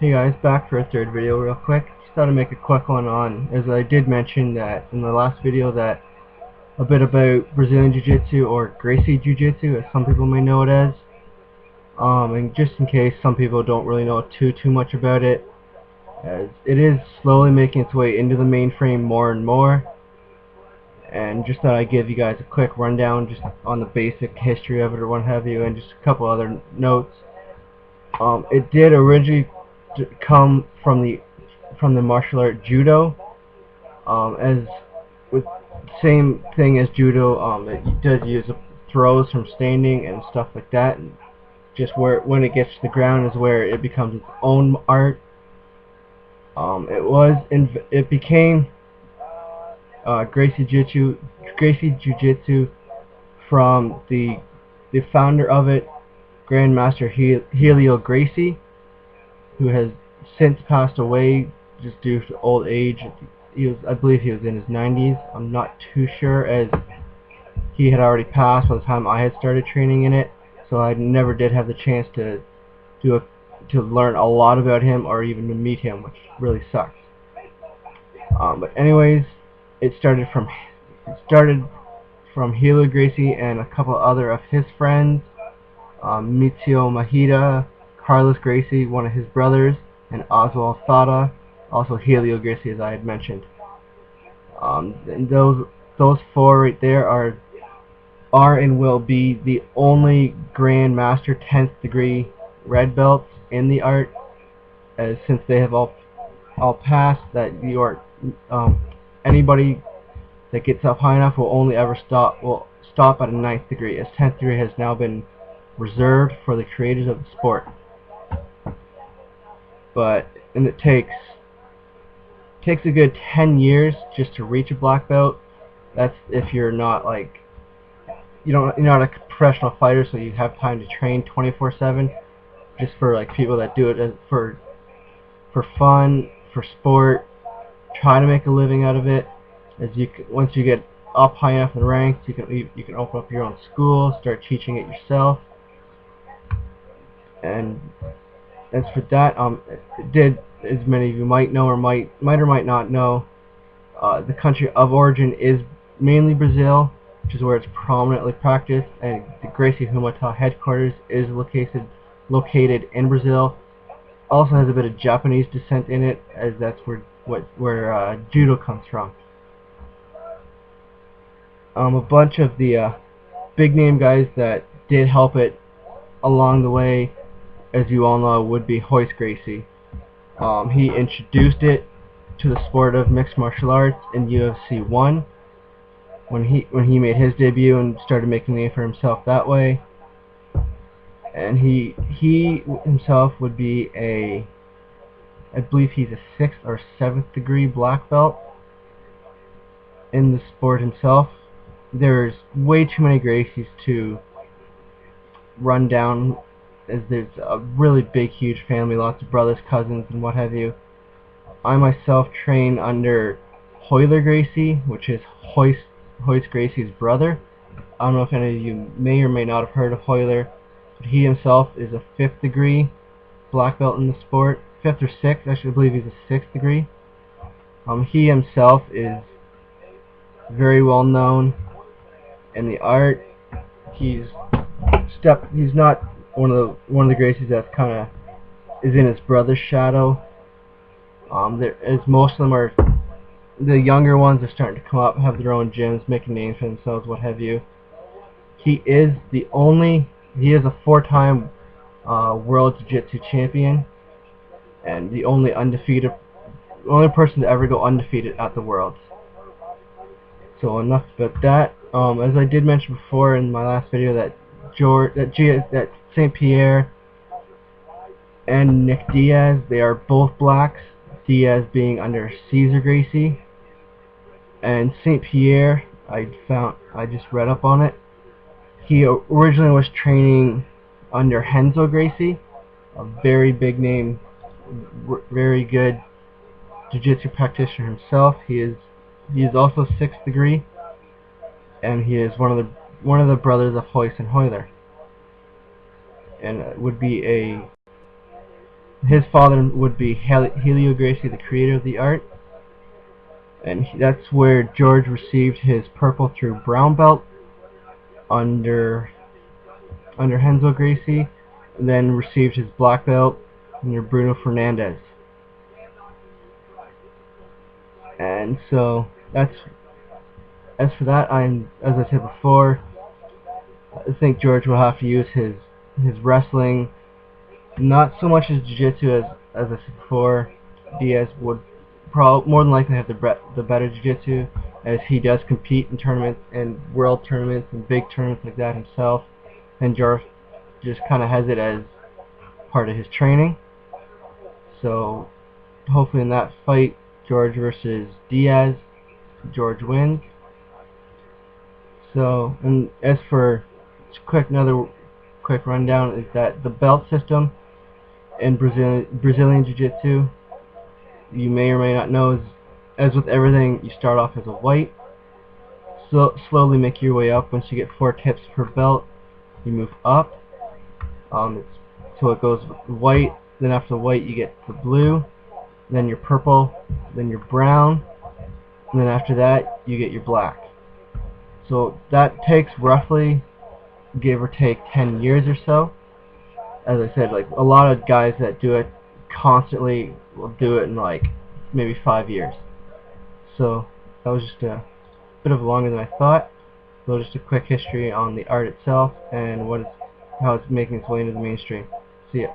Hey guys, back for a third video real quick. Just thought to make a quick one on, as I did mention that in the last video, that a bit about Brazilian Jiu-Jitsu, or Gracie Jiu-Jitsu as some people may know it as. And just in case some people don't really know too much about it, as it is slowly making its way into the mainframe more and more. And just thought I'd give you guys a quick rundown just on the basic history of it or what have you, and just a couple other notes. It did originally come from the martial art judo, as with same thing as judo. It does use throws from standing and stuff like that, and just where when it gets to the ground is where it becomes its own art. It became Gracie Jiu-Jitsu from the founder of it, Grandmaster Helio Gracie, who has since passed away just due to old age. I believe he was in his 90s. I'm not too sure, as he had already passed by the time I had started training in it, so I never did have the chance to learn a lot about him or even to meet him, which really sucks. But anyways, it started from Helio Gracie and a couple other of his friends, Mitsuo Mahida, Carlos Gracie, one of his brothers, and Oswald Sada, also Helio Gracie, as I had mentioned. And those four right there are and will be the only Grand Master 10th degree red belts in the art, as since they have all passed, that anybody that gets up high enough will stop at a 9th degree, as 10th degree has now been reserved for the creators of the sport. And it takes a good 10 years just to reach a black belt. That's if you're not like you're not a professional fighter, so you have time to train 24/7. Just for like people that do it for fun, for sport, try to make a living out of it. Once you get up high enough in the ranks, you can open up your own school, start teaching it yourself. And as for that, it did, as many of you might know or might not know, the country of origin is mainly Brazil, which is where it's prominently practiced, and the Gracie Humata headquarters is located in Brazil. Also has a bit of Japanese descent in it, as that's where judo comes from. A bunch of the big name guys that did help it along the way, as you all know, would be Royce Gracie. He introduced it to the sport of mixed martial arts in UFC 1 when he made his debut and started making a name for himself that way. And he himself would be I believe he's a 6th or 7th degree black belt in the sport himself. There's way too many Gracies to run down, as there's a really big, huge family, lots of brothers, cousins, and what have you. I myself train under Hoyler Gracie, which is Royce Gracie's brother. I don't know if any of you may or may not have heard of Hoyler, but he himself is a 5th degree black belt in the sport. 5th or 6th, actually, I believe he's a 6th degree. He himself is very well known in the art. He's not one of the Gracies that's kind of is in his brother's shadow. As most of them are, the younger ones are starting to come up, have their own gyms, making names for themselves, what have you. He is a 4-time World Jiu-Jitsu champion, and the only person to ever go undefeated at the Worlds. So enough about that. As I did mention before in my last video, that St. Pierre and Nick Diaz, they are both blacks. Diaz being under Cesar Gracie, and St. Pierre, I just read up on it. He originally was training under Renzo Gracie, a very big name, very good jiu-jitsu practitioner himself. He is also 6th degree, and he is one of the brothers of Royce and Hoyler, and would be His father would be Helio Gracie, the creator of the art, and that's where George received his purple through brown belt under Renzo Gracie, and then received his black belt under Bruno Fernandez. And so that's as for that, as I said before, I think George will have to use his wrestling, not so much his jiu-jitsu as I said before. Diaz would more than likely have the better jiu-jitsu, as he does compete in tournaments and world tournaments and big tournaments like that himself, and George just kind of has it as part of his training. So hopefully in that fight, George versus Diaz, George wins. So, and as for another quick rundown, is that the belt system in Brazilian Jiu-Jitsu, you may or may not know, is, as with everything, you start off as a white, slowly make your way up. Once you get 4 tips per belt, you move up. So it goes white, then after white you get the blue, then your purple, then your brown, and then after that you get your black. So that takes roughly, give or take, 10 years or so. As I said, like a lot of guys that do it constantly will do it in like maybe 5 years. So that was just a bit of longer than I thought. So just a quick history on the art itself and how it's making its way into the mainstream. See ya.